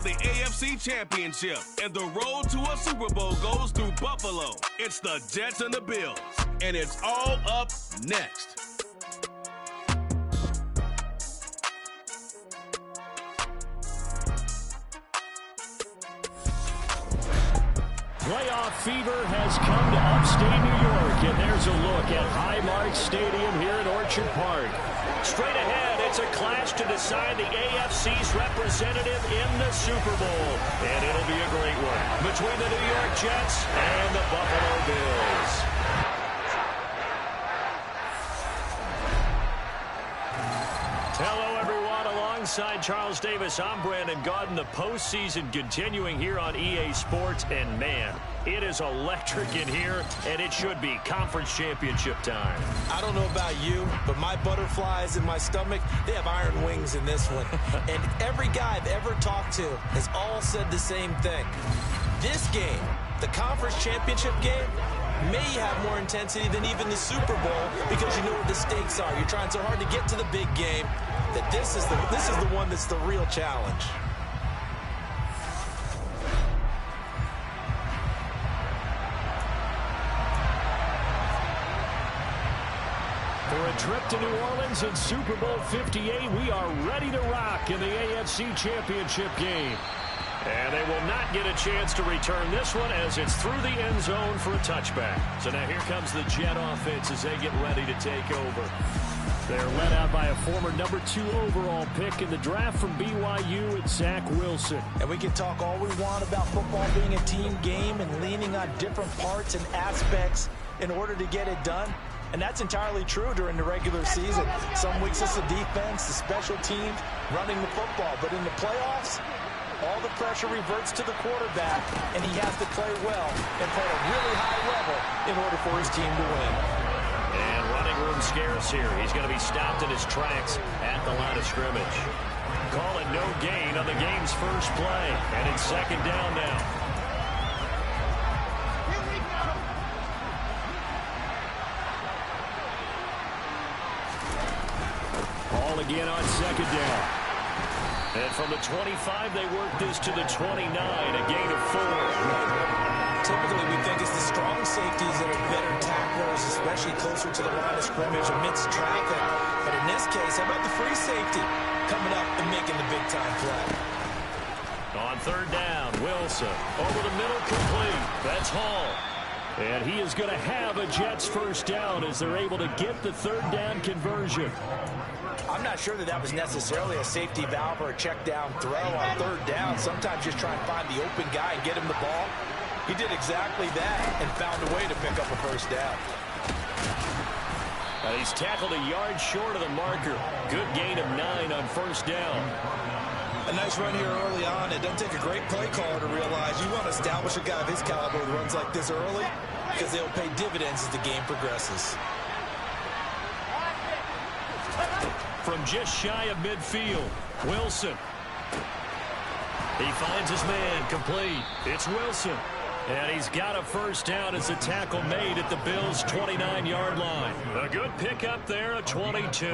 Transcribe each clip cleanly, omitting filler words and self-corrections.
The AFC Championship and the road to a Super Bowl goes through Buffalo. It's the Jets and the Bills, and it's all up next. Playoff fever has come to upstate New York, and there's a look at Highmark Stadium here in Orchard Park. Straight ahead, it's a clash to decide the AFC's representative in the Super Bowl. And it'll be a great one between the New York Jets and the Buffalo Bills. Hello, everyone. Alongside Charles Davis, I'm Brandon Gaudin. The postseason continuing here on EA Sports. And, man, it is electric in here, and it should be conference championship time. I don't know about you, but my butterflies in my stomach, they have iron wings in this one. And every guy I've ever talked to has all said the same thing. This game, the conference championship game, may have more intensity than even the Super Bowl because you know what the stakes are. You're trying so hard to get to the big game that this is the one that's the real challenge. For a trip to New Orleans in Super Bowl 58, we are ready to rock in the AFC Championship game. And they will not get a chance to return this one as it's through the end zone for a touchback. So now here comes the Jet offense as they get ready to take over. They're led out by a former number 2 overall pick in the draft from BYU, and Zach Wilson. And we can talk all we want about football being a team game and leaning on different parts and aspects in order to get it done. And that's entirely true during the regular season. Some weeks it's the defense, the special teams, running the football. But in the playoffs, all the pressure reverts to the quarterback, and he has to play well and play at a really high level in order for his team to win. And running room scarce here. He's going to be stopped in his tracks at the line of scrimmage. Call it no gain on the game's first play, and it's second down now. Ball again on second down. And from the 25, they work this to the 29, a gain of 4. Typically, we think it's the strong safeties that are better tacklers, especially closer to the line of scrimmage amidst traffic. But in this case, how about the free safety coming up and making the big-time play? On third down, Wilson over the middle, complete. That's Hall. And he is going to have a Jets first down as they're able to get the third down conversion. I'm not sure that was necessarily a safety valve or a check down throw on third down. Sometimes just try and find the open guy and get him the ball. He did exactly that and found a way to pick up a first down. He's tackled a yard short of the marker. Good gain of 9 on first down. A nice run here early on. It doesn't take a great play caller to realize you want to establish a guy of his caliber who runs like this early because they'll pay dividends as the game progresses. From just shy of midfield, Wilson. He finds his man, complete. It's Wilson. And he's got a first down as the tackle made at the Bills' 29-yard line. A good pickup there, a 22.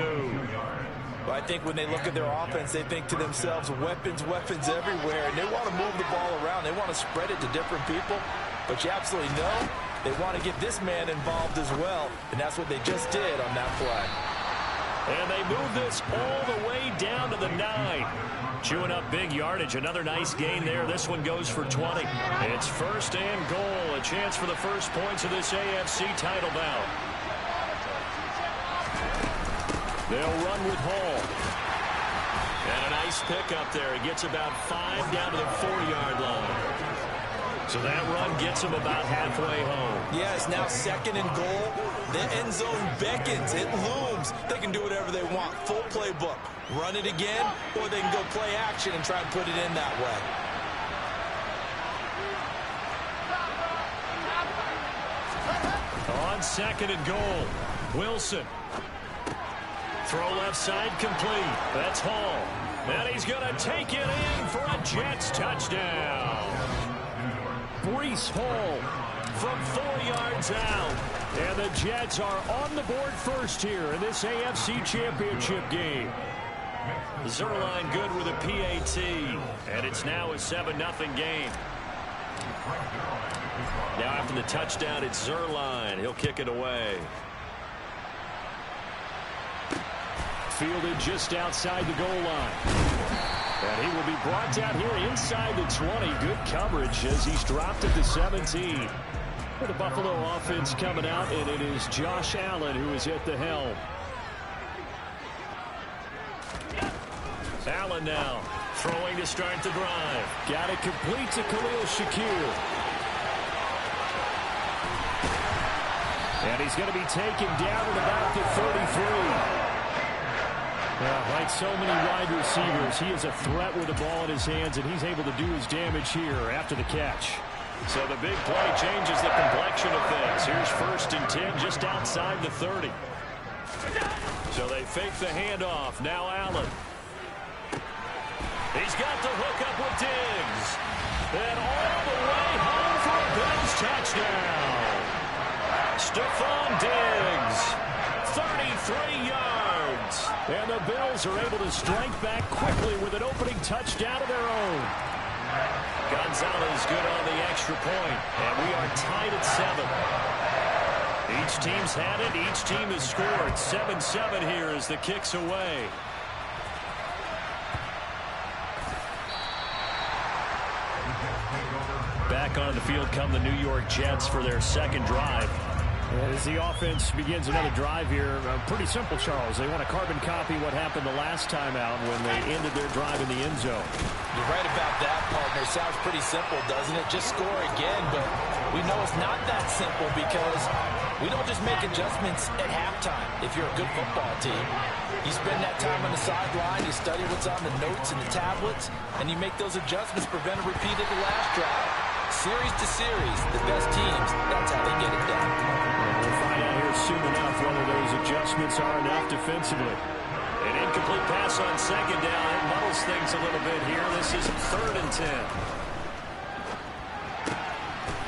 Well, I think when they look at their offense, they think to themselves, weapons, weapons everywhere. And they want to move the ball around. They want to spread it to different people. But you absolutely know they want to get this man involved as well. And that's what they just did on that play. And they move this all the way down to the 9. Chewing up big yardage. Another nice gain there. This one goes for 20. It's first and goal. A chance for the first points of this AFC title bout. They'll run with Hall. And a nice pickup there. He gets about 5 down to the 40-yard line. So that run gets him about halfway home. Yeah, it's now second and goal. The end zone beckons. It looms. They can do whatever they want. Full playbook. Run it again, or they can go play action and try and put it in that way. On second and goal, Wilson. Throw left side complete. That's Hall. And he's going to take it in for a Jets touchdown. Breece Hall from 4 yards out. And the Jets are on the board first here in this AFC Championship game. Zerline good with a PAT, and it's now a 7-0 game. Now after the touchdown, it's Zerline. He'll kick it away. Fielded just outside the goal line. And he will be brought down here inside the 20. Good coverage as he's dropped at the 17. For the Buffalo offense coming out, and it is Josh Allen who is at the helm. Allen now throwing to start the drive. Got it complete to Khalil Shakir. And he's going to be taken down at about the 33. Like so many wide receivers, he is a threat with the ball in his hands, and he's able to do his damage here after the catch. So the big play changes the complexion of things. Here's 1st and 10 just outside the 30. So they fake the handoff. Now Allen. He's got the hook up with Diggs. And all the way home for a Bills touchdown. Stephon Diggs, 33 yards. And the Bills are able to strike back quickly with an opening touchdown of their own. Gonzalez good on the extra point. And we are tied at 7. Each team's had it. Each team has scored. 7-7 here as the kick's away. Back on the field come the New York Jets for their second drive. As the offense begins another drive here, pretty simple, Charles. They want to carbon copy what happened the last time out when they ended their drive in the end zone. You're right about that, partner. Sounds pretty simple, doesn't it? Just score again, but we know it's not that simple because we don't just make adjustments at halftime. If you're a good football team, you spend that time on the sideline, you study what's on the notes and the tablets, and you make those adjustments, prevent a repeat of the last drive. Series to series, the best teams, that's how they get it done. We'll find out here soon enough whether those adjustments are enough defensively. An incomplete pass on second down. It muddles things a little bit here. This is 3rd and 10.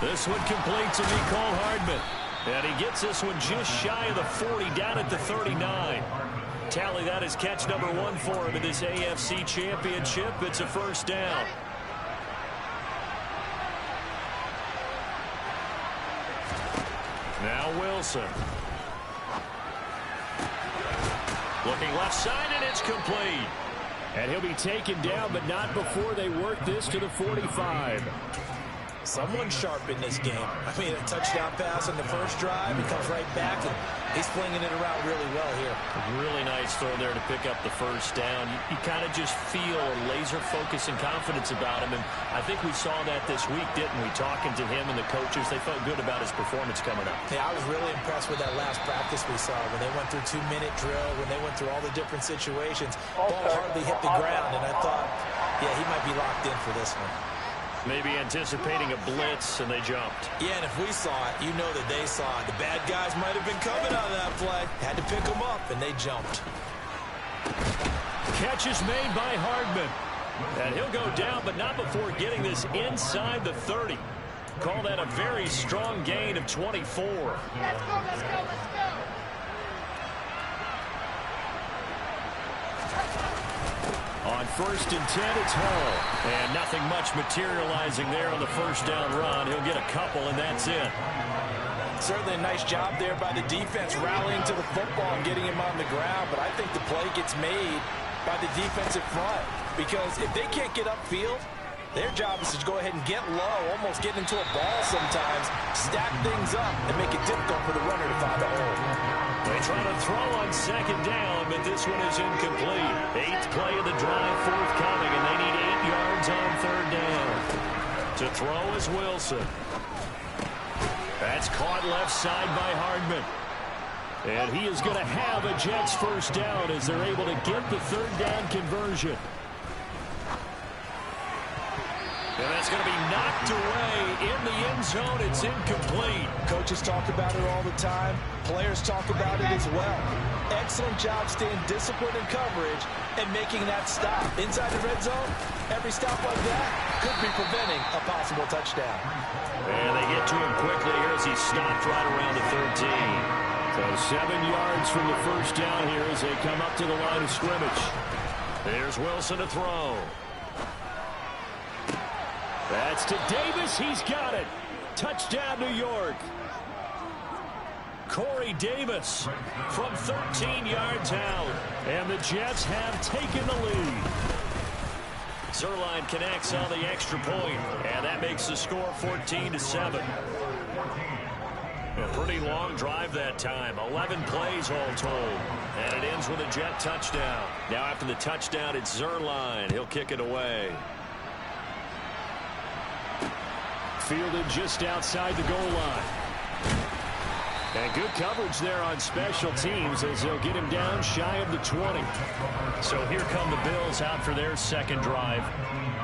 This one complete to Nicole Hardman. And he gets this one just shy of the 40, down at the 39. Tally, that is catch number 1 for him in this AFC Championship. It's a 1st down. Now Wilson. Looking left side, and it's complete. And he'll be taken down, but not before they work this to the 45. Someone sharp in this game. I mean, a touchdown pass on the first drive. He comes right back, and he's flinging it around really well here. Really nice throw there to pick up the 1st down. You kind of just feel a laser focus and confidence about him, and I think we saw that this week, didn't we? Talking to him and the coaches, they felt good about his performance coming up. Yeah, I was really impressed with that last practice we saw when they went through 2-minute drill, when they went through all the different situations. Ball hardly hit the ground, and I thought, yeah, he might be locked in for this one. Maybe anticipating a blitz, and they jumped. Yeah, and if we saw it, you know that they saw it. The bad guys might have been coming on that play. Had to pick them up, and they jumped. Catch is made by Hardman. And he'll go down, but not before getting this inside the 30. Call that a very strong gain of 24. Let's go, let's go, let's go. On 1st and 10, it's Hall. And nothing much materializing there on the 1st down run. He'll get a couple, and that's it. Certainly a nice job there by the defense rallying to the football and getting him on the ground. But I think the play gets made by the defensive front. Because if they can't get upfield, their job is to go ahead and get low, almost get into a ball sometimes, stack things up, and make it difficult for the runner to find a hole. They try to throw on 2nd down, but this one is incomplete. 8th play of the drive forthcoming, and they need 8 yards on 3rd down. To throw is Wilson. That's caught left side by Hardman. And he is going to have a Jets 1st down as they're able to get the 3rd down conversion. And that's going to be knocked away in the end zone. It's incomplete. Coaches talk about it all the time. Players talk about it as well. Excellent job staying disciplined in coverage and making that stop. Inside the red zone, every stop like that could be preventing a possible touchdown. And they get to him quickly here as he stopped right around the 13. So 7 yards from the 1st down here as they come up to the line of scrimmage. There's Wilson to throw. That's to Davis. He's got it. Touchdown, New York. Corey Davis from 13 yards out. And the Jets have taken the lead. Zerline connects on the extra point, and that makes the score 14-7. A pretty long drive that time. 11 plays all told. And it ends with a Jet touchdown. Now after the touchdown, it's Zerline. He'll kick it away. Fielded just outside the goal line. And good coverage there on special teams as they'll get him down shy of the 20. So here come the Bills out for their second drive.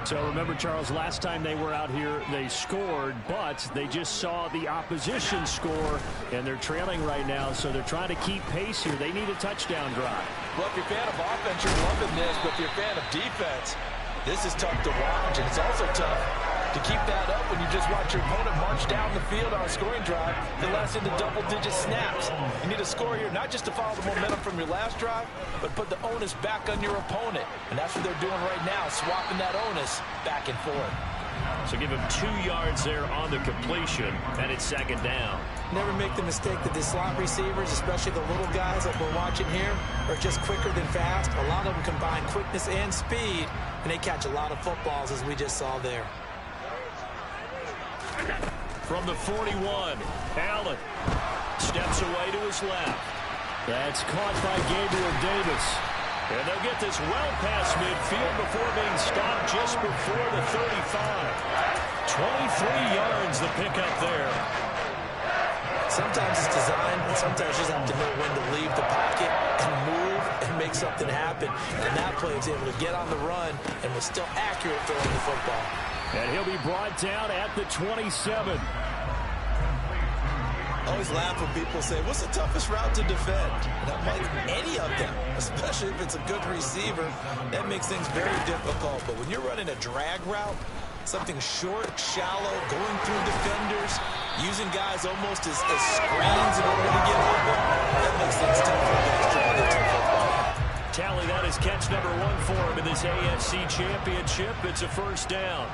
So remember, Charles, last time they were out here, they scored, but they just saw the opposition score, and they're trailing right now, so they're trying to keep pace here. They need a touchdown drive. Well, if you're a fan of offense, you're loving this, but if you're a fan of defense, this is tough to watch, and it's also tough to keep that up when you just watch your opponent march down the field on a scoring drive that lasts into double-digit snaps. You need a score here, not just to follow the momentum from your last drive, but put the onus back on your opponent. And that's what they're doing right now, swapping that onus back and forth. So give him 2 yards there on the completion, and it's second down. Never make the mistake that the slot receivers, especially the little guys that we're watching here, are just quicker than fast. A lot of them combine quickness and speed, and they catch a lot of footballs, as we just saw there. From the 41, Allen steps away to his left. That's caught by Gabriel Davis. And they'll get this well past midfield before being stopped just before the 35. 23 yards the pickup there. Sometimes it's designed, and sometimes you just have to know when to leave the pocket and move and make something happen. And that play was able to get on the run and was still accurate throwing the football. And he'll be brought down at the 27. I always laugh when people say, what's the toughest route to defend? And I'm like, any of them, especially if it's a good receiver. That makes things very difficult. But when you're running a drag route, something short, shallow, going through defenders, using guys almost as screens in order to get open, that makes things tough for guys trying to get to football. Tally, that is catch number 1 for him in this AFC Championship. It's a first down.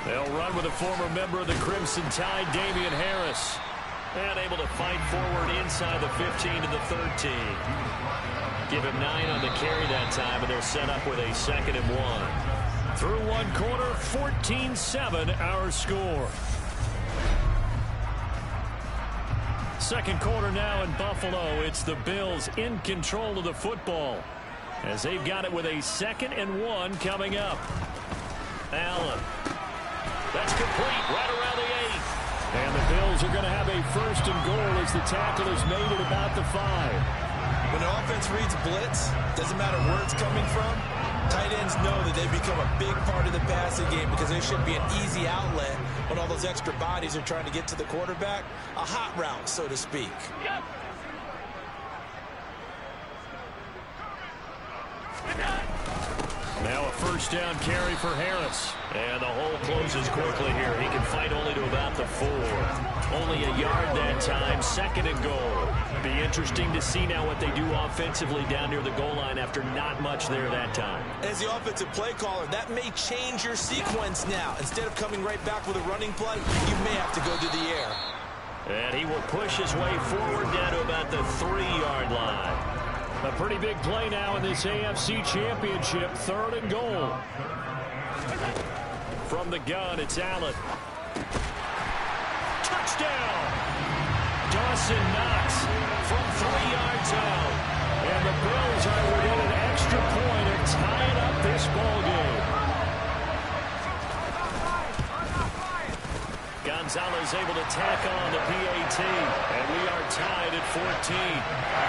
They'll run with a former member of the Crimson Tide, Damian Harris. And able to fight forward inside the 15 to the 13. Give him 9 on the carry that time, and they're set up with a 2nd and 1. Through one quarter, 14-7 our score. Second quarter now in Buffalo. It's the Bills in control of the football, as they've got it with a 2nd and 1 coming up. Allen. That's complete right around the 8. And the Bills are going to have a 1st and goal as the tackle is made at about the 5. When the offense reads blitz, doesn't matter where it's coming from, tight ends know that they become a big part of the passing game because there should be an easy outlet when all those extra bodies are trying to get to the quarterback. A hot route, so to speak. Now a 1st down carry for Harris. And the hole closes quickly here. He can fight only to about the 4. Only a yard that time. 2nd and goal. Be interesting to see now what they do offensively down near the goal line after not much there that time. As the offensive play caller, that may change your sequence now. Instead of coming right back with a running play, you may have to go to the air. And he will push his way forward down to about the 3-yard line. A pretty big play now in this AFC Championship. 3rd and goal. From the gun, it's Allen. Touchdown! Dawson Knox from 3 yards out. And the Bills are within an extra point of tying up this ball game. Gonzalez able to tack on the PAT. And we are tied at 14.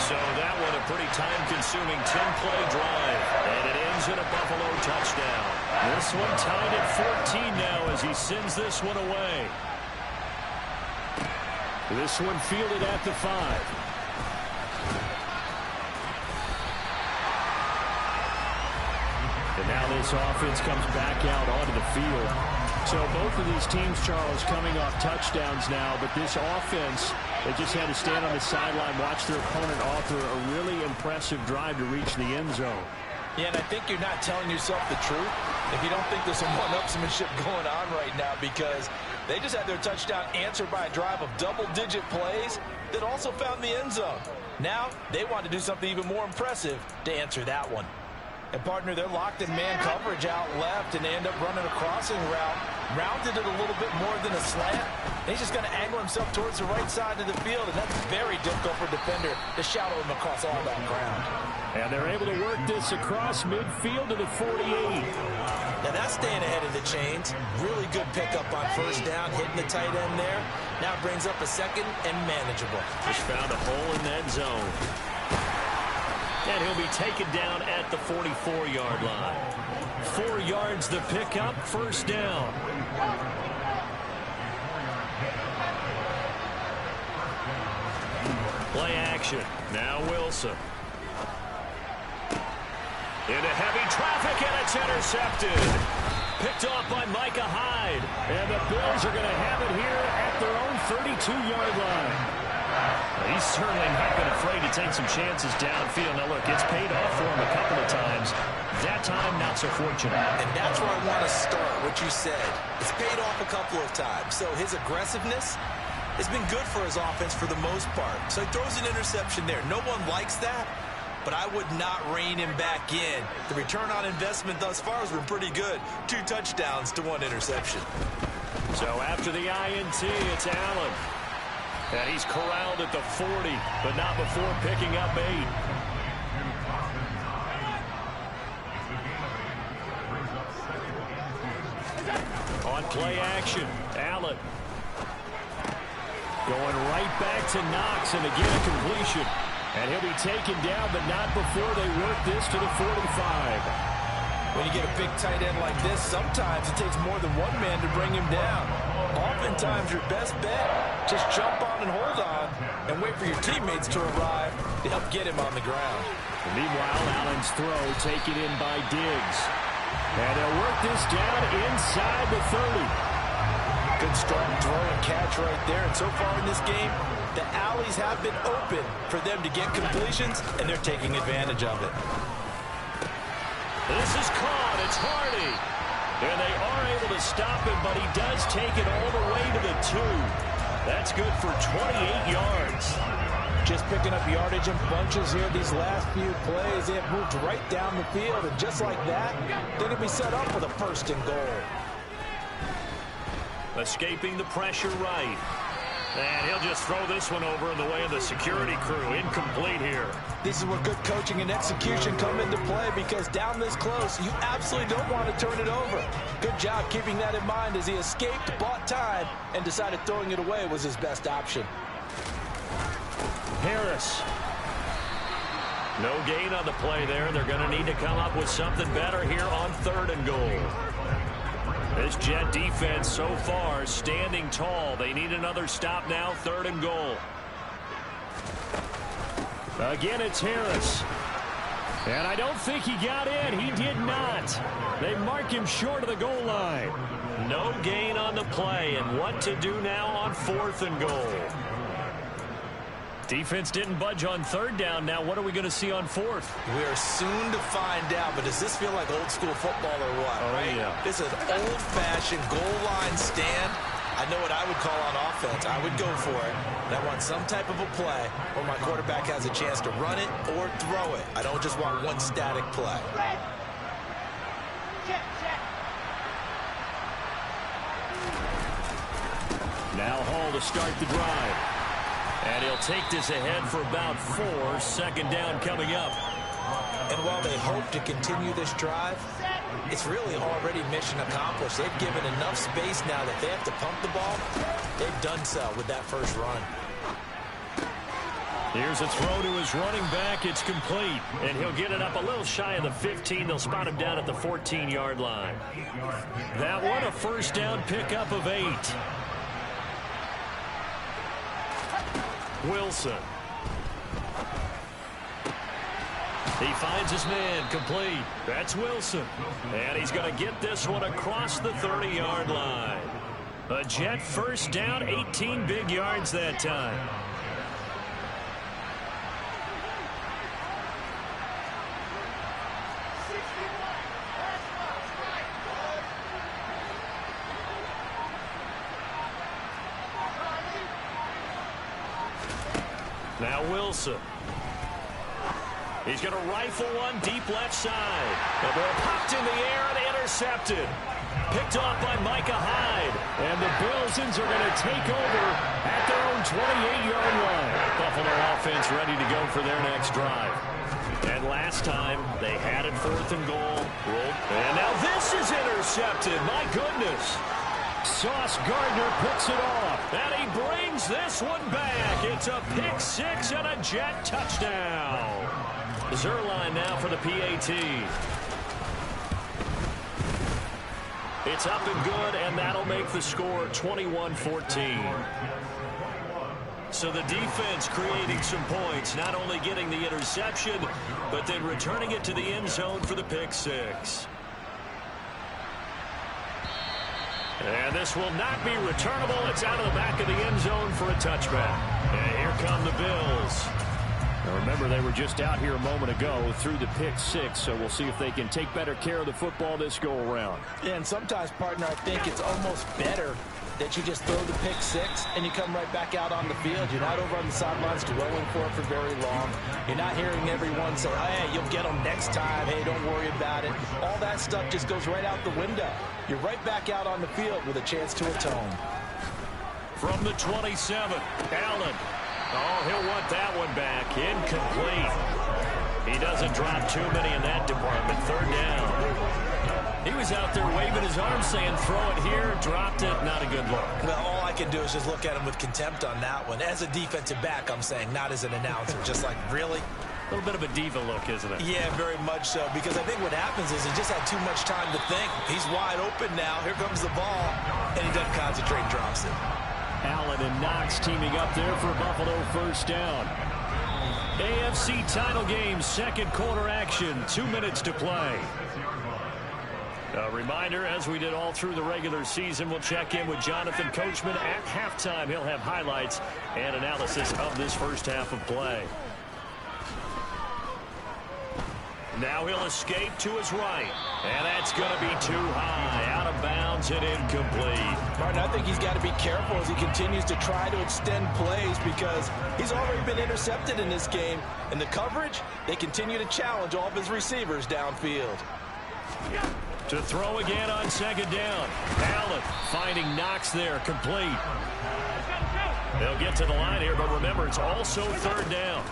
So that one a pretty time-consuming 10-play drive. And it ends in a Buffalo touchdown. This one tied at 14 now as he sends this one away. This one fielded at the 5. And now this offense comes back out onto the field. So both of these teams, Charles, coming off touchdowns now, but this offense They just had to stand on the sideline, watch their opponent author a really impressive drive to reach the end zone. Yeah, and I think you're not telling yourself the truth if you don't think there's some one-upsmanship going on right now, because they just had their touchdown answered by a drive of double-digit plays that also found the end zone. Now, they want to do something even more impressive to answer that one. And, partner, they're locked in man coverage out left, and they end up running a crossing route. Rounded it a little bit more than a slant. He's just going to angle himself towards the right side of the field, and that's very difficult for a defender to shadow him across all that ground. And they're able to work this across midfield to the 48. Now that's staying ahead of the chains. Really good pickup on first down, hitting the tight end there. Now brings up a second and manageable. Just found a hole in that zone. And he'll be taken down at the 44-yard line. 4 yards the pickup, first down. Play action. Now Wilson. Into heavy traffic, and it's intercepted. Picked off by Micah Hyde. And the Bills are going to have it here at their own 32-yard line. He's certainly not been afraid to take some chances downfield. Now, look, it's paid off for him a couple of times. That time, not so fortunate. And that's where I want to start, what you said. It's paid off a couple of times. So his aggressiveness has been good for his offense for the most part. So he throws an interception there. No one likes that, but I would not rein him back in. The return on investment thus far has been pretty good. 2 touchdowns to 1 interception. So after the INT, it's Allen. And he's corralled at the 40, but not before picking up 8. On play action, Allen. Going right back to Knox, and again a completion. And he'll be taken down, but not before they work this to the 45. When you get a big tight end like this, sometimes it takes more than one man to bring him down. Oftentimes, your best bet, just jump on and hold on and wait for your teammates to arrive to help get him on the ground. And meanwhile, Allen's throw taken in by Diggs. And they'll work this down inside the 30. Good strong throw and catch right there. And so far in this game, the alleys have been open for them to get completions, and they're taking advantage of it. This is caught. It's Hardy. And they are able to stop him, but he does take it all the way to the 2. That's good for 28 yards. Just picking up yardage in bunches here these last few plays. They have moved right down the field, and just like that, they're going to be set up with a first and goal. Escaping the pressure right. And he'll just throw this one over in the way of the security crew. Incomplete here. This is where good coaching and execution come into play, because down this close, you absolutely don't want to turn it over. Good job keeping that in mind as he escaped, bought time, and decided throwing it away was his best option. Harris. No gain on the play there. They're going to need to come up with something better here on 3rd and goal. This Jet defense so far standing tall. They need another stop now, 3rd and goal. Again, it's Harris. And I don't think he got in. He did not. They mark him short of the goal line. No gain on the play. And what to do now on 4th and goal? Defense didn't budge on 3rd down. Now what are we going to see on 4th? We are soon to find out, but does this feel like old school football or what? Oh, right? Yeah. This is old-fashioned goal line stand. I know what I would call on offense. I would go for it. And I want some type of a play where my quarterback has a chance to run it or throw it. I don't just want one static play. Now Hall to start the drive. And he'll take this ahead for about 4. 2nd down coming up. And while they hope to continue this drive, it's really already mission accomplished. They've given enough space now that they have to pump the ball. They've done so with that first run. Here's a throw to his running back. It's complete. And he'll get it up a little shy of the 15. They'll spot him down at the 14-yard line. That one, a first down pickup of 8. Wilson. He finds his man, complete. That's Wilson. And he's going to get this one across the 30-yard line. A Jet first down, 18 big yards that time. Now Wilson. He's going to rifle one deep left side. The ball popped in the air and intercepted. Picked off by Micah Hyde. And the Bills are going to take over at their own 28-yard line. Buffalo offense ready to go for their next drive. And last time, they had it 4th and goal. Rolled. And now this is intercepted. My goodness. Sauce Gardner picks it off. And he brings this one back. It's a pick 6 and a Jet touchdown. Zerline now for the PAT. It's up and good, and that'll make the score 21-14. So the defense creating some points, not only getting the interception, but then returning it to the end zone for the pick 6. And this will not be returnable. It's out of the back of the end zone for a touchback. And here come the Bills. Now remember, they were just out here a moment ago through the pick 6, so we'll see if they can take better care of the football this go-around. Yeah, and sometimes, partner, I think it's almost better that you just throw the pick 6 and you come right back out on the field. You're not over on the sidelines dwelling for it for very long. You're not hearing everyone say, hey, you'll get them next time. Hey, don't worry about it. All that stuff just goes right out the window. You're right back out on the field with a chance to atone. From the 27, Allen. Oh, he'll want that one back. Incomplete. He doesn't drop too many in that department. 3rd down. He was out there waving his arms saying, throw it here, dropped it, not a good look. Well, all I can do is just look at him with contempt on that one. As a defensive back, I'm saying, not as an announcer. Just like, really? A little bit of a diva look, isn't it? Yeah, very much so, because I think what happens is he just had too much time to think. He's wide open now. Here comes the ball, and he doesn't concentrate and drops it. Allen and Knox teaming up there for Buffalo 1st down. AFC title game, 2nd quarter action, 2 minutes to play. A reminder, as we did all through the regular season, we'll check in with Jonathan Coachman at halftime. He'll have highlights and analysis of this first half of play. Now he'll escape to his right. And that's going to be too high. Out of bounds and incomplete. Martin, I think he's got to be careful as he continues to try to extend plays because he's already been intercepted in this game. And the coverage, they continue to challenge all of his receivers downfield. To throw again on 2nd down. Allen finding Knox there, complete. They'll get to the line here, but remember, it's also 3rd down.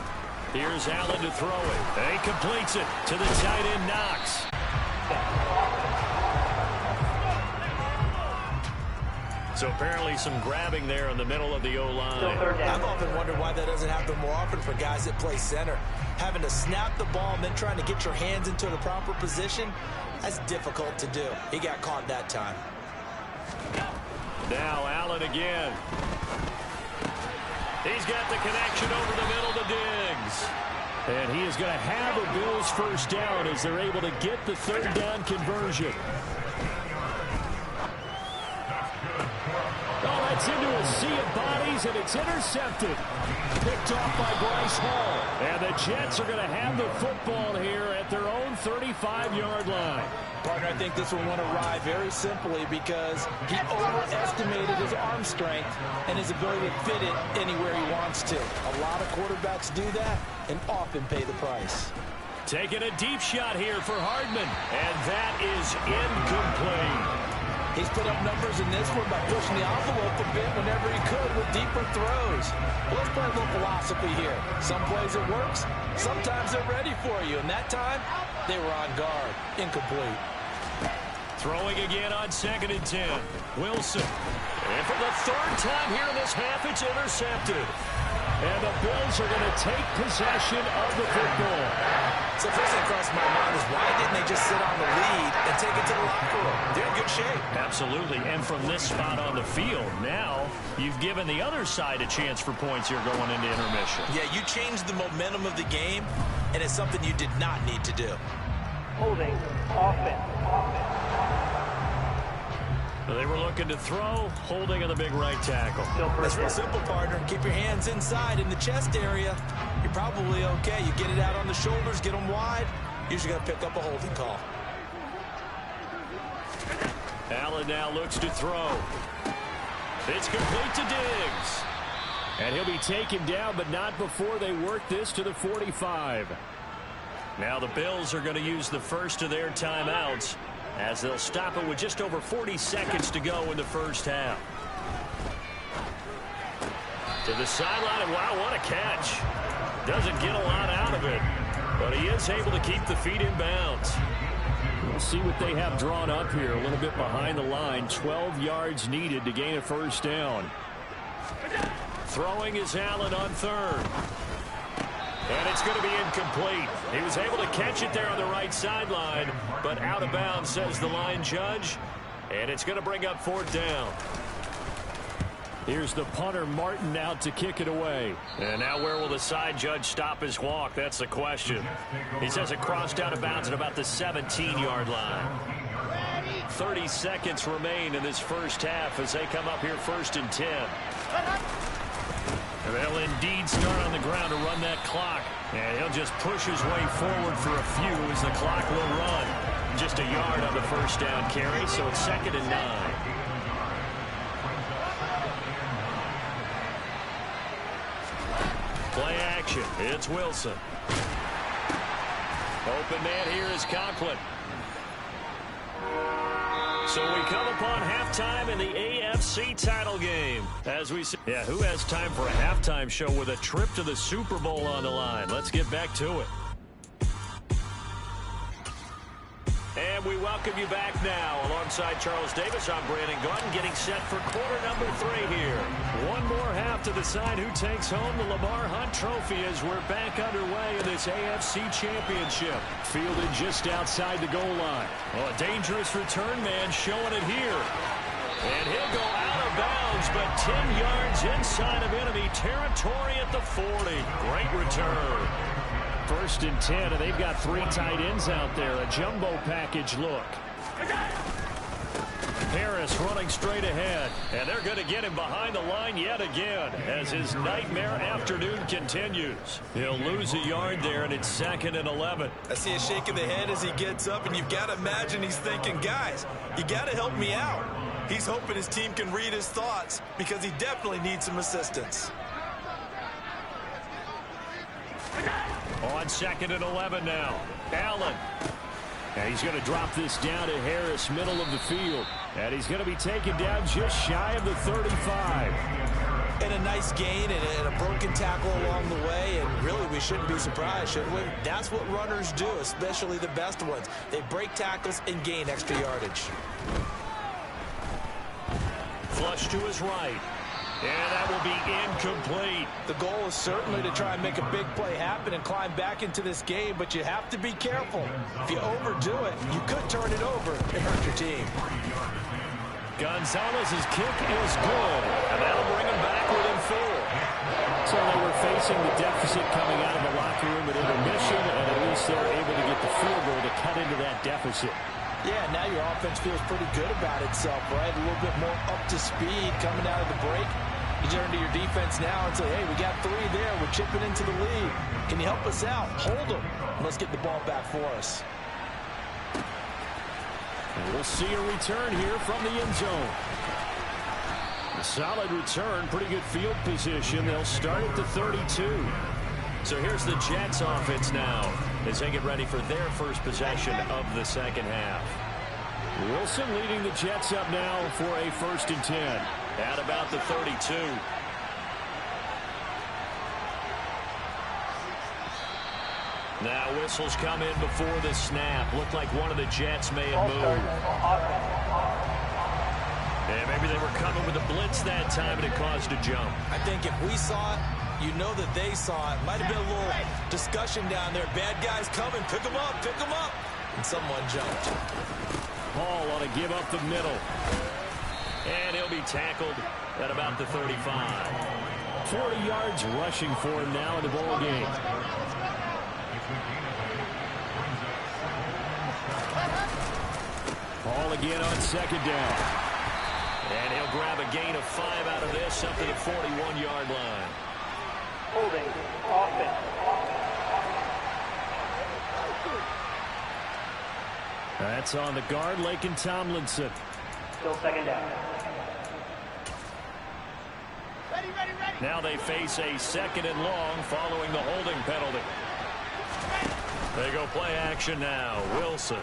Here's Allen to throw it. And he completes it to the tight end, Knox. So apparently some grabbing there in the middle of the O-line. I've often wondered why that doesn't happen more often for guys that play center. Having to snap the ball and then trying to get your hands into the proper position, that's difficult to do. He got caught that time. Now Allen again. He's got the connection over the middle to Diggs. And he is going to have a Bills 1st down as they're able to get the 3rd down conversion. Oh, that's into a sea of bodies, and it's intercepted. Picked off by Bryce Hall. And the Jets are going to have the football here at their own 35-yard line. Partner, I think this one went awry very simply because he overestimated his arm strength and his ability to fit it anywhere he wants to. A lot of quarterbacks do that and often pay the price. Taking a deep shot here for Hardman, and that is incomplete. He's put up numbers in this one by pushing the envelope a bit whenever he could with deeper throws. Well, let's play a little philosophy here. Some plays it works, sometimes they're ready for you, and that time they were on guard. Incomplete. Throwing again on 2nd and 10. Wilson. And for the 3rd time here in this half, it's intercepted. And the Bills are going to take possession of the football. So first thing across my mind is why didn't they just sit on the lead and take it to the locker room? They're in good shape. Absolutely. And from this spot on the field, now you've given the other side a chance for points here going into intermission. Yeah, you changed the momentum of the game, and it's something you did not need to do. Holding. Offense. They were looking to throw, holding on the big right tackle. That's real simple, partner. Keep your hands inside in the chest area. You're probably okay. You get it out on the shoulders, get them wide. Usually going to pick up a holding call. Allen now looks to throw. It's complete to Diggs. And he'll be taken down, but not before they work this to the 45. Now the Bills are going to use the first of their timeouts as they'll stop it with just over 40 seconds to go in the first half. To the sideline, and wow, what a catch. Doesn't get a lot out of it, but he is able to keep the feet in bounds. We'll see what they have drawn up here. A little bit behind the line. 12 yards needed to gain a first down. Throwing is Allen on third. And it's going to be incomplete. He was able to catch it there on the right sideline, but out of bounds, says the line judge. And it's going to bring up fourth down. Here's the punter, Martin, out to kick it away. And now where will the side judge stop his walk? That's the question. He says it crossed out of bounds at about the 17-yard line. 30 seconds remain in this first half as they come up here first and 10. They'll indeed start on the ground to run that clock. And he'll just push his way forward for a few as the clock will run. Just a yard on the first down carry, so it's 2nd and 9. Play action. It's Wilson. Open man here is Conklin. So we come upon halftime in the AFC title game. As we see, who has time for a halftime show with a trip to the Super Bowl on the line? Let's get back to it. And we welcome you back now. Alongside Charles Davis, I'm Brandon Gaudin, getting set for quarter number 3 here. One more half to decide who takes home the Lamar Hunt Trophy as we're back underway in this AFC Championship. Fielded just outside the goal line. Well, a dangerous return man showing it here. And he'll go out of bounds, but 10 yards inside of enemy territory at the 40. Great return. 1st and 10, and they've got 3 tight ends out there. A jumbo package look. Harris running straight ahead, and they're going to get him behind the line yet again as his nightmare afternoon continues. He'll lose a yard there, and it's 2nd and 11. I see a shake of the head as he gets up, and you've got to imagine he's thinking, guys, you got to help me out. He's hoping his team can read his thoughts because he definitely needs some assistance. On 2nd and 11 now. Allen. And he's going to drop this down to Harris, middle of the field. And he's going to be taken down just shy of the 35. And a nice gain and a broken tackle along the way. And really, we shouldn't be surprised, should we? That's what runners do, especially the best ones. They break tackles and gain extra yardage. Flush to his right. And that will be incomplete. The goal is certainly to try and make a big play happen and climb back into this game, but you have to be careful. If you overdo it, you could turn it over and hurt your team. Gonzalez's kick is good, and that'll bring him back within 4. So they were facing the deficit coming out of the locker room at intermission, and at least they're able to get the field goal to cut into that deficit. Yeah, now your offense feels pretty good about itself, right? A little bit more up to speed coming out of the break. You turn to your defense now and say, hey, we got 3 there. We're chipping into the lead. Can you help us out? Hold them. Let's get the ball back for us. And we'll see a return here from the end zone. A solid return, pretty good field position. They'll start at the 32. So here's the Jets offense now as they get ready for their first possession of the second half. Wilson leading the Jets up now for a 1st and 10. At about the 32. Now whistles come in before the snap. Looked like one of the Jets may have moved. And maybe they were coming with a blitz that time and it caused a jump. I think if we saw it, you know that they saw it. Might have been a little discussion down there. Bad guys coming. Pick them up. Pick them up. And someone jumped. Hall ought to give up the middle. And he'll be tackled at about the 35. 40 yards rushing for him now in the ball game. Hall again on 2nd down. And he'll grab a gain of 5 out of this up to the 41-yard line. Holding offense. That's on the guard, Laken Tomlinson. Still 2nd down. Now they face a 2nd and long following the holding penalty. They go play action now. Wilson.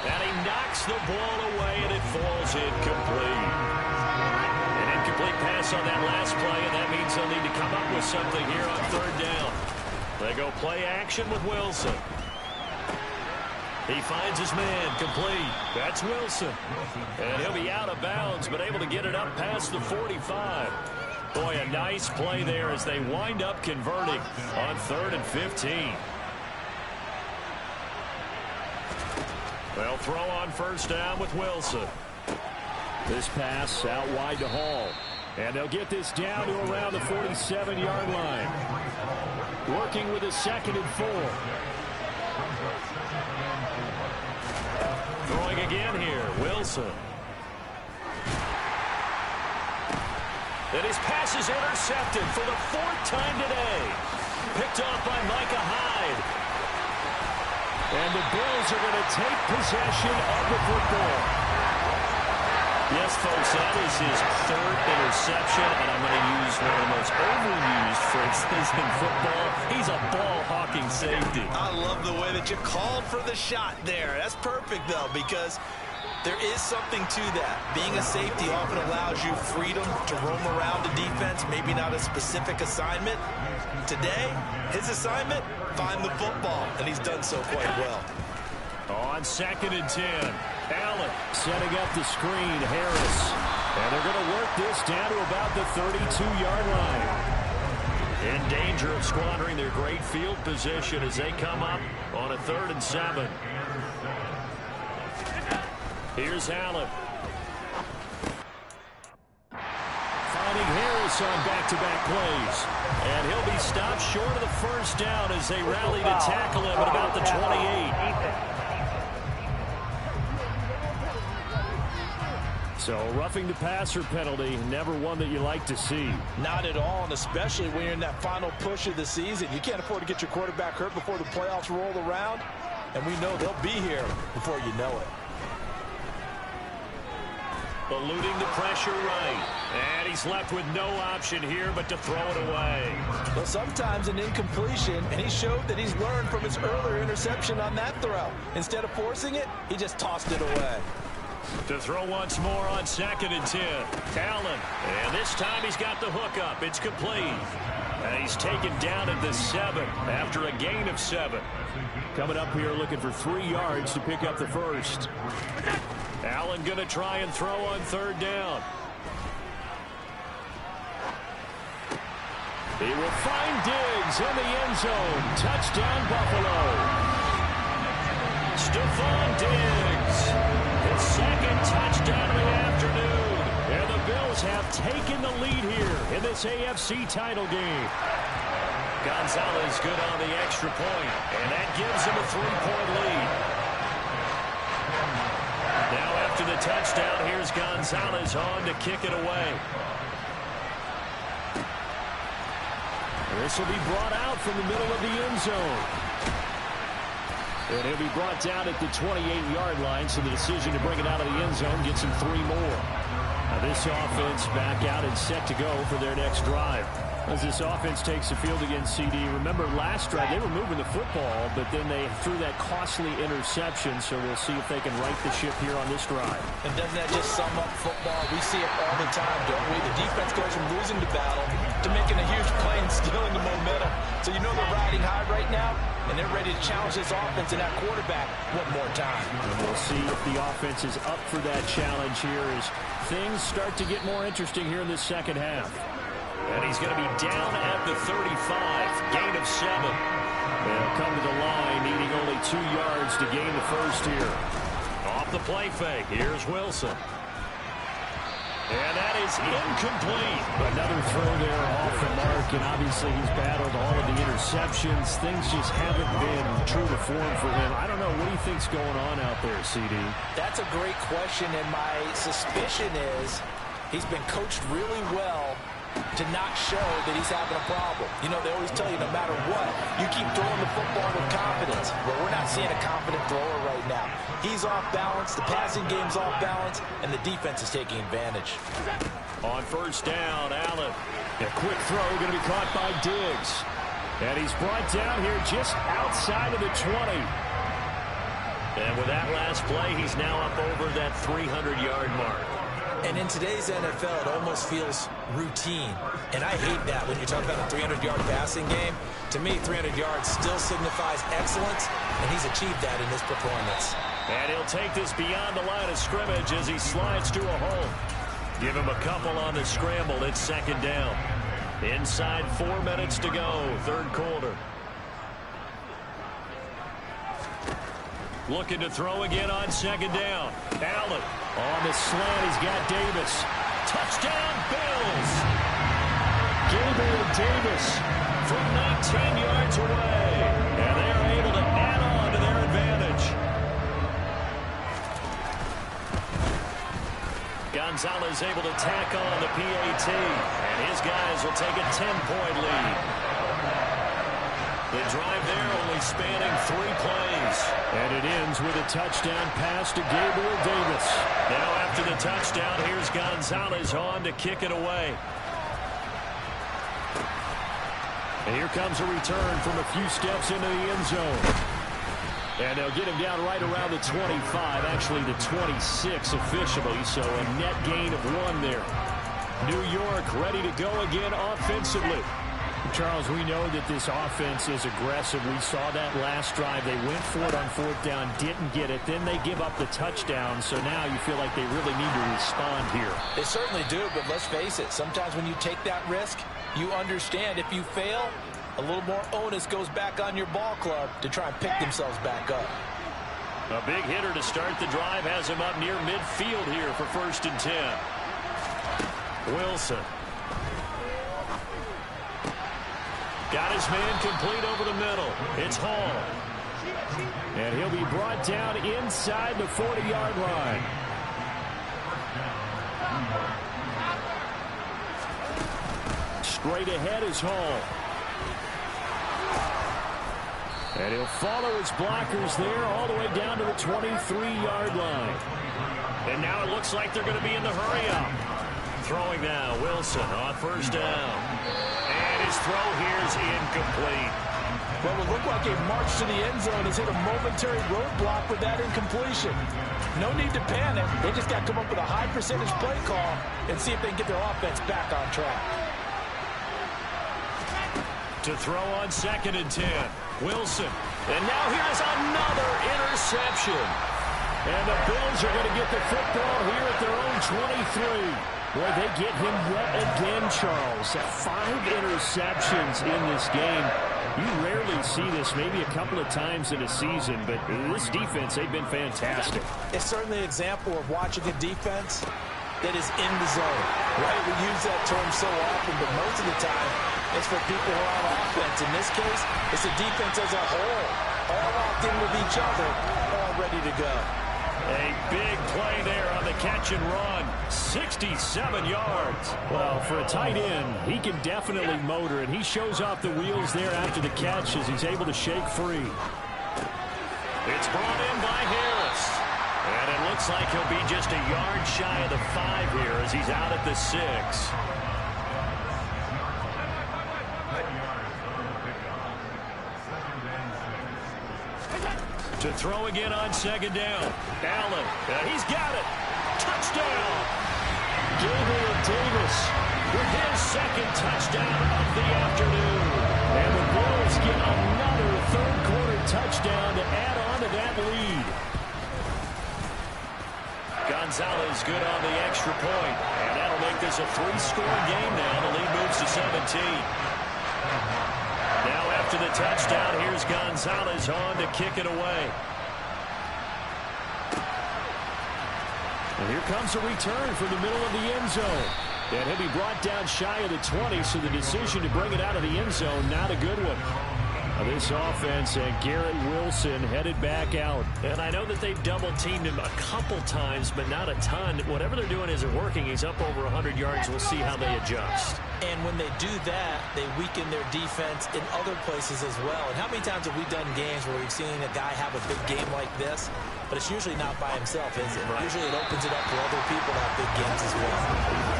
And he knocks the ball away, and it falls incomplete. An incomplete pass on that last play, and that means they'll need to come up with something here on 3rd down. They go play action with Wilson. He finds his man, complete. That's Wilson. And he'll be out of bounds, but able to get it up past the 45. Boy, a nice play there as they wind up converting on 3rd and 15. They'll throw on 1st down with Wilson. This pass out wide to Hall. And they'll get this down to around the 47-yard line. Working with a 2nd and 4. Throwing again here, Wilson. And his pass is intercepted for the 4th time today. Picked off by Micah Hyde. And the Bills are going to take possession of the football. Yes, folks, that is his 3rd interception, and I'm going to use one of the most overused phrases in football. He's a ball-hawking safety. I love the way that you called for the shot there. That's perfect, though, because there is something to that. Being a safety often allows you freedom to roam around the defense, maybe not a specific assignment. Today, his assignment, find the football, and he's done so quite well. On 2nd and 10, Allen setting up the screen, Harris. And they're going to work this down to about the 32-yard line. In danger of squandering their great field position as they come up on a 3rd and 7. Here's Allen. Finding Harris on back-to-back plays. And he'll be stopped short of the 1st down as they rally to tackle him at about the 28. So roughing the passer penalty, never one that you like to see. Not at all, and especially when you're in that final push of the season. You can't afford to get your quarterback hurt before the playoffs roll around, and we know they'll be here before you know it. Eluding the pressure right, and he's left with no option here but to throw it away. Well, sometimes an incompletion, and he showed that he's learned from his earlier interception on that throw. Instead of forcing it, he just tossed it away. To throw once more on 2nd and 10. Allen. And this time he's got the hook up. It's complete. And he's taken down at the 7 after a gain of 7. Coming up here looking for 3 yards to pick up the 1st. Allen going to try and throw on 3rd down. He will find Diggs in the end zone. Touchdown, Buffalo. Stephon Diggs. His 2nd touchdown of the afternoon. And the Bills have taken the lead here in this AFC title game. Gonzalez good on the extra point, and that gives him a 3-point lead. Now after the touchdown, here's Gonzalez on to kick it away. This will be brought out from the middle of the end zone. And he'll be brought down at the 28-yard line, so the decision to bring it out of the end zone gets him 3 more. Now this offense back out and set to go for their next drive. As this offense takes the field against CD, remember last drive they were moving the football, but then they threw that costly interception, so we'll see if they can right the ship here on this drive. And doesn't that just sum up football? We see it all the time, don't we? The defense goes from losing the battle to making a huge play and stealing the momentum. So you know they're riding high right now, and they're ready to challenge this offense and that quarterback one more time. And we'll see if the offense is up for that challenge here as things start to get more interesting here in the second half. And he's going to be down at the 35, gain of 7. They'll come to the line, needing only 2 yards to gain the 1st here. Off the play fake, here's Wilson. And that is incomplete. Another throw there off the mark, and obviously he's battled all of the interceptions. Things just haven't been true to form for him. I don't know, what do you think's going on out there, CD? That's a great question, and my suspicion is he's been coached really well to not show that he's having a problem. You know, they always tell you no matter what, you keep throwing the football with confidence. Well, we're not seeing a confident thrower right now. He's off balance, the passing game's off balance, and the defense is taking advantage. On first down, Allen. A quick throw going to be caught by Diggs. And he's brought down here just outside of the 20. And with that last play, he's now up over that 300-yard mark. And in today's NFL, it almost feels routine. And I hate that when you talk about a 300-yard passing game. To me, 300 yards still signifies excellence, and he's achieved that in this performance. And he'll take this beyond the line of scrimmage as he slides to a hole. Give him a couple on the scramble. It's second down. Inside 4 minutes to go, third quarter. Looking to throw again on second down. Allen on the slant. He's got Davis. Touchdown, Bills. Gabriel Davis from 19 yards away. And they are able to add on to their advantage. Gonzalez able to tack on the PAT. And his guys will take a 10-point lead. The drive there only spanning 3 plays. And it ends with a touchdown pass to Gabriel Davis. Now after the touchdown, here's Gonzalez on to kick it away. And here comes a return from a few steps into the end zone. And they'll get him down right around the 25, actually the 26 officially, so a net gain of 1 there. New York ready to go again offensively. Charles, we know that this offense is aggressive. We saw that last drive. They went for it on fourth down, didn't get it. Then they give up the touchdown, so now you feel like they really need to respond here. They certainly do, but let's face it. Sometimes when you take that risk, you understand if you fail, a little more onus goes back on your ball club to try and pick themselves back up. A big hitter to start the drive has him up near midfield here for 1st and 10. Wilson. Got his man complete over the middle. It's Hall. And he'll be brought down inside the 40-yard line. Straight ahead is Hall. And he'll follow his blockers there all the way down to the 23-yard line. And now it looks like they're going to be in the hurry-up. Throwing now, Wilson on first down. And his throw here is incomplete. Well, it looked like a march to the end zone has hit a momentary roadblock with that incompletion. No need to panic. They just got to come up with a high percentage play call and see if they can get their offense back on track. To throw on 2nd and 10. Wilson. And now here's another interception. And the Bills are going to get the football here at their own 23. Boy, they get him wet again, Charles. 5 interceptions in this game. You rarely see this, maybe a couple of times in a season, but this defense, they've been fantastic. It's certainly an example of watching a defense that is in the zone, right? We use that term so often, but most of the time, it's for people who are on offense. In this case, it's the defense as a whole, all locked in with each other, all ready to go. A big play there on the catch and run. 67 yards. Well, for a tight end, he can definitely motor, and he shows off the wheels there after the catch as he's able to shake free. It's brought in by Harris. And it looks like he'll be just a yard shy of the 5 here as he's out at the 6. To throw again on 2nd down. Allen. He's got it. Touchdown. Gabriel Davis with his 2nd touchdown of the afternoon. And the Bills get another third-quarter touchdown to add on to that lead. Gonzalez good on the extra point. And that'll make this a 3-score game now. The lead moves to 17. Now after the touchdown, here's Gonzalez on to kick it away. And here comes a return from the middle of the end zone. And he'll be brought down shy of the 20, so the decision to bring it out of the end zone, not a good one. This offense and Garrett Wilson headed back out. And I know that they've double-teamed him a couple times, but not a ton. Whatever they're doing isn't working. He's up over 100 yards. We'll see how they adjust. And when they do that, they weaken their defense in other places as well. And how many times have we done games where we've seen a guy have a big game like this? But it's usually not by himself, is it? Right. Usually it opens it up for other people to have big games as well.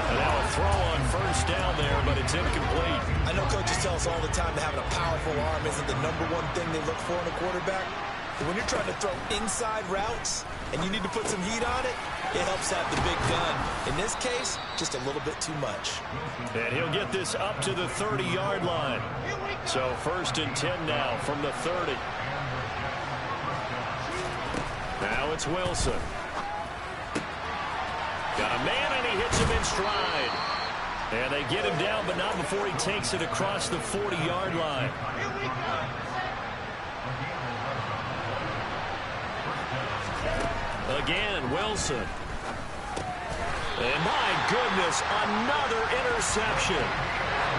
And now a throw on first down there, but it's incomplete. I know coaches tell us all the time that having a powerful arm isn't the #1 thing they look for in a quarterback. But when you're trying to throw inside routes and you need to put some heat on it, it helps have the big gun. In this case, just a little bit too much. And he'll get this up to the 30-yard line. So 1st and 10 now from the 30. Now it's Wilson. Got a man, and he hits him in stride. And they get him down, but not before he takes it across the 40-yard line. Again, Wilson. And my goodness, another interception.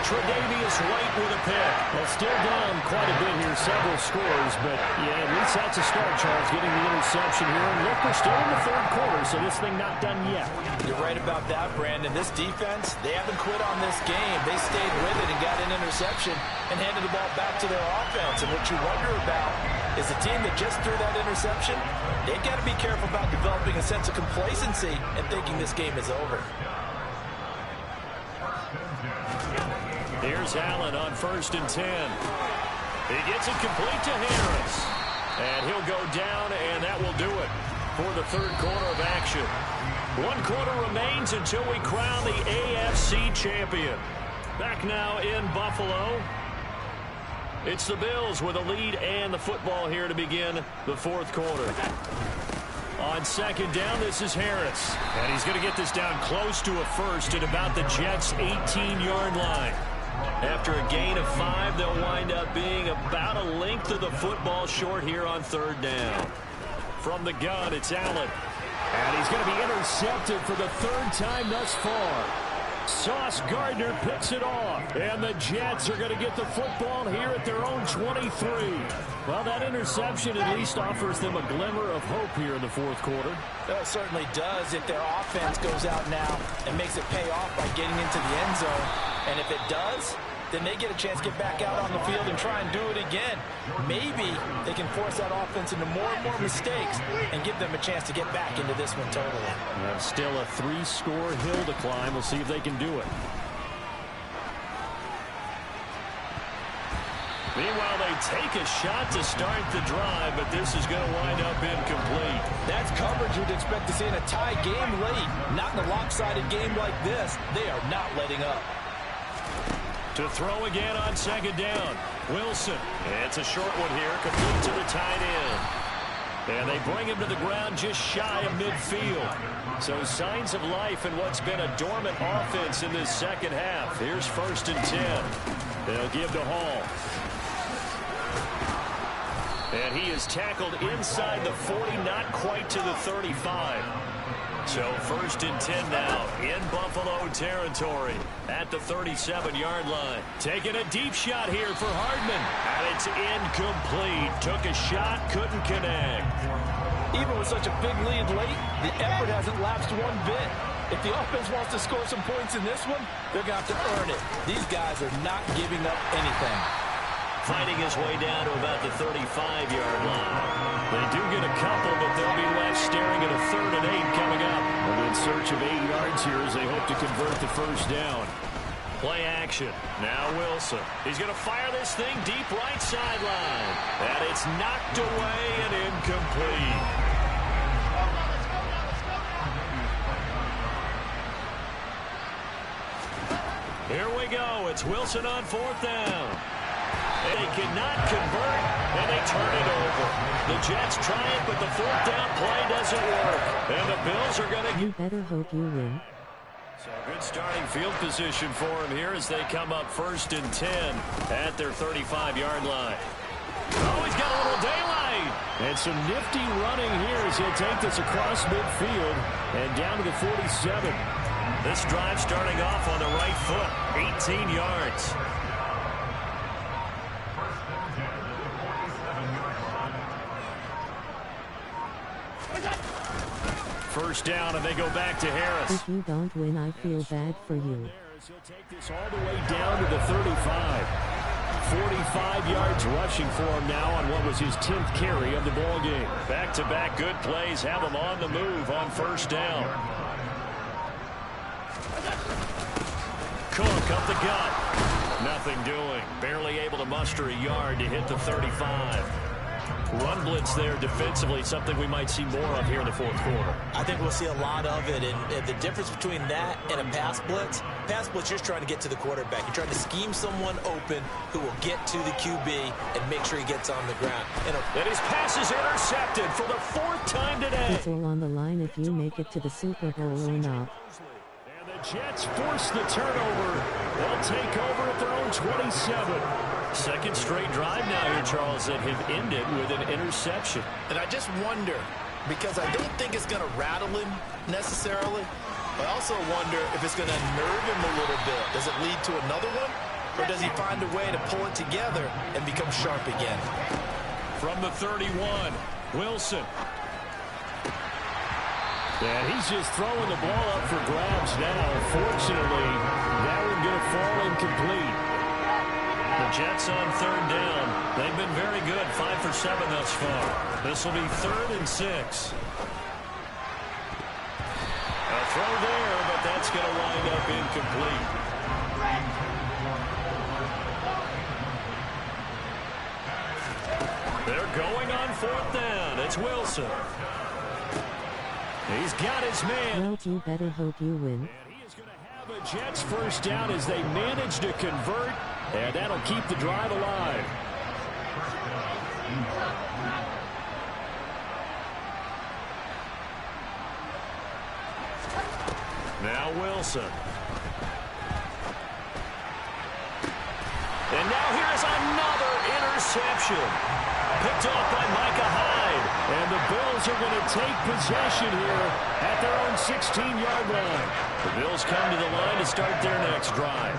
Tre'Davious White with a pick. Well, still down quite a bit here, several scores, but yeah, at least that's a start, Charles, getting the interception here. And look, we're still in the 3rd quarter, so this thing not done yet. You're right about that, Brandon. This defense, they haven't quit on this game. They stayed with it and got an interception and handed the ball back to their offense. And what you wonder about is the team that just threw that interception, they've got to be careful about developing a sense of complacency and thinking this game is over. Here's Allen on 1st and 10. He gets it complete to Harris. And he'll go down, and that will do it for the 3rd quarter of action. 1 quarter remains until we crown the AFC champion. Back now in Buffalo. It's the Bills with a lead and the football here to begin the 4th quarter. On 2nd down, this is Harris. And he's going to get this down close to a first at about the Jets' 18-yard line. After a gain of 5, they'll wind up being about a length of the football short here on 3rd down. From the gun, it's Allen. And he's going to be intercepted for the 3rd time thus far. Sauce Gardner picks it off. And the Jets are going to get the football here at their own 23. Well, that interception at least offers them a glimmer of hope here in the 4th quarter. It certainly does if their offense goes out now and makes it pay off by getting into the end zone. And if it does, then they get a chance to get back out on the field and try and do it again. Maybe they can force that offense into more and more mistakes and give them a chance to get back into this one totally. Still a 3-score hill to climb. We'll see if they can do it. Meanwhile, they take a shot to start the drive, but this is going to wind up incomplete. That's coverage you'd expect to see in a tie game late. Not in a lopsided game like this. They are not letting up. To throw again on 2nd down. Wilson. It's a short one here, complete to the tight end. And they bring him to the ground just shy of midfield. So signs of life in what's been a dormant offense in this 2nd half. Here's 1st and 10. They'll give to Hall. And he is tackled inside the 40, not quite to the 35. So 1st and 10 now in Buffalo territory at the 37-yard line. Taking a deep shot here for Hardman. And it's incomplete. Took a shot, couldn't connect. Even with such a big lead late, the effort hasn't lapsed one bit. If the offense wants to score some points in this one, they're going to have to earn it. These guys are not giving up anything. Fighting his way down to about the 35-yard line. They do get a couple, but they'll be left staring at a 3rd and 8 coming up. They're in search of 8 yards here as they hope to convert the 1st down. Play action. Now Wilson. He's going to fire this thing deep right sideline. And it's knocked away and incomplete. Here we go. It's Wilson on 4th down. They cannot convert, and they turn it over. The Jets try it, but the 4th down play doesn't work. And the Bills are going to... You better hope you win. So good starting field position for him here as they come up 1st and 10 at their 35-yard line. Oh, he's got a little daylight. And some nifty running here as he'll take this across midfield and down to the 47. This drive starting off on the right foot, 18 yards. First down, and they go back to Harris. If you don't win, I feel bad for you. He'll take this all the way down to the 35. 45 yards rushing for him now on what was his 10th carry of the ball game. Back-to-back good plays have him on the move on first down. Cook up the gut. Nothing doing. Barely able to muster a yard to hit the 35. Run blitz there defensively, something we might see more of here in the fourth quarter. I think we'll see a lot of it, and the difference between that and a pass blitz, you're just trying to get to the quarterback. You're trying to scheme someone open who will get to the QB and make sure he gets on the ground. And his pass is intercepted for the 4th time today. It's all on the line if you make it to the Super Bowl or not. And the Jets force the turnover. They'll take over at their own 27. Second straight drive now here, Charles, that have ended with an interception. And I just wonder, because I don't think it's going to rattle him necessarily, but I also wonder if it's going to nerve him a little bit. Does it lead to another one? Or does he find a way to pull it together and become sharp again? From the 31, Wilson. And he's just throwing the ball up for grabs now. Fortunately, that one going to fall incomplete. The Jets on 3rd down. They've been very good, 5 for 7 thus far. This will be 3rd and 6. A throw there, but that's going to wind up incomplete. They're going on 4th down. It's Wilson. He's got his man. Well, you better hope you win. And he is going to have a Jets first down as they manage to convert. And that'll keep the drive alive. Now Wilson. And now here's another interception. Picked off by Micah Hyde. And the Bills are going to take possession here at their own 16-yard line. The Bills come to the line to start their next drive.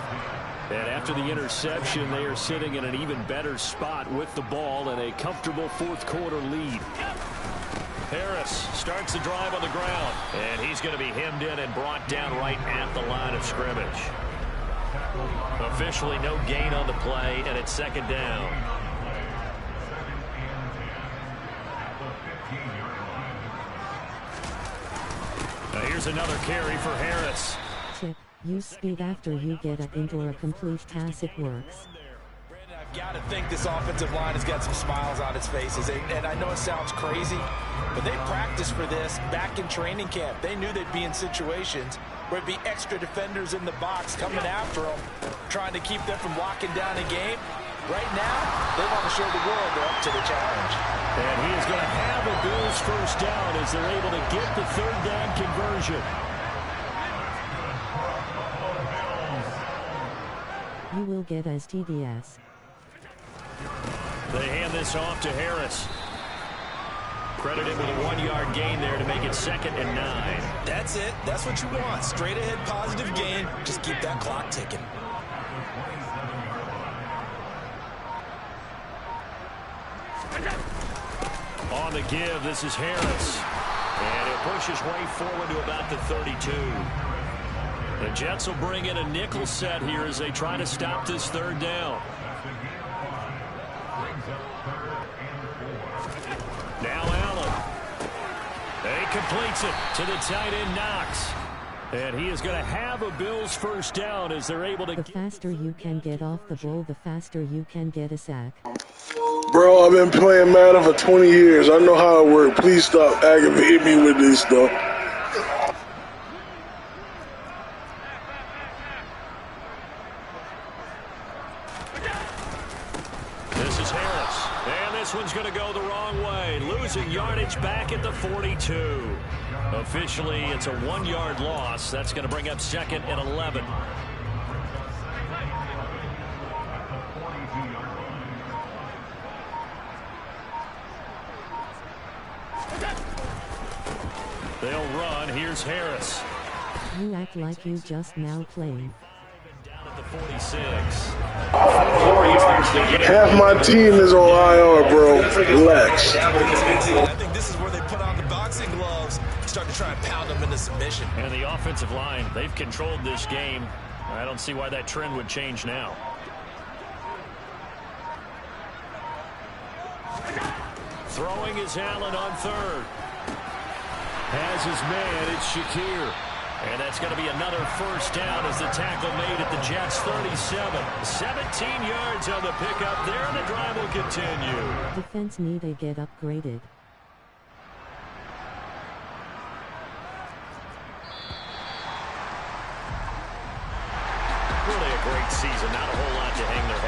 And after the interception, they are sitting in an even better spot with the ball and a comfortable fourth quarter lead. Harris starts the drive on the ground. And he's going to be hemmed in and brought down right at the line of scrimmage. Officially no gain on the play, and it's 2nd down. Now here's another carry for Harris. Chip, use speed after you get up into a complete pass. It works. Brandon, I've got to think this offensive line has got some smiles on its faces. And I know it sounds crazy, but they practiced for this back in training camp. They knew they'd be in situations where it'd be extra defenders in the box coming after them, trying to keep them from locking down a game. Right now, they want to show the world they're up to the challenge. And he is going to have a Bills first down as they're able to get the 3rd down conversion. You will get as TDS. They hand this off to Harris. Credited with a 1-yard gain there to make it 2nd and 9. That's it. That's what you want. Straight ahead positive gain. Just keep that clock ticking. On the give, this is Harris. And he'll push his way forward to about the 32. The Jets will bring in a nickel set here as they try to stop this 3rd down. Now Allen. He completes it to the tight end Knox. And he is going to have a Bills first down as they're able to... The faster you can get off the ball, the faster you can get a sack. Bro, I've been playing Madden for 20 years. I know how it works. Please stop aggravating me with this stuff. This is Harris. And this one's going to go the wrong way. Losing yardage back at the 42. Officially, it's a 1-yard loss. That's going to bring up 2nd and 11. They'll run. Here's Harris. You act like you just now played. Down at the 46. Half my team is on IR, bro. Relax. I think this is where they put on on the boxing gloves, start to try and pound them into submission. And the offensive line, they've controlled this game. I don't see why that trend would change now. Throwing is Allen on third. Has his man, it's Shakir. And that's going to be another first down as the tackle made at the Jets' 37. 17 yards on the pickup there, and the drive will continue. Defense need to get upgraded. Really a great season. Not a whole lot to hang their head.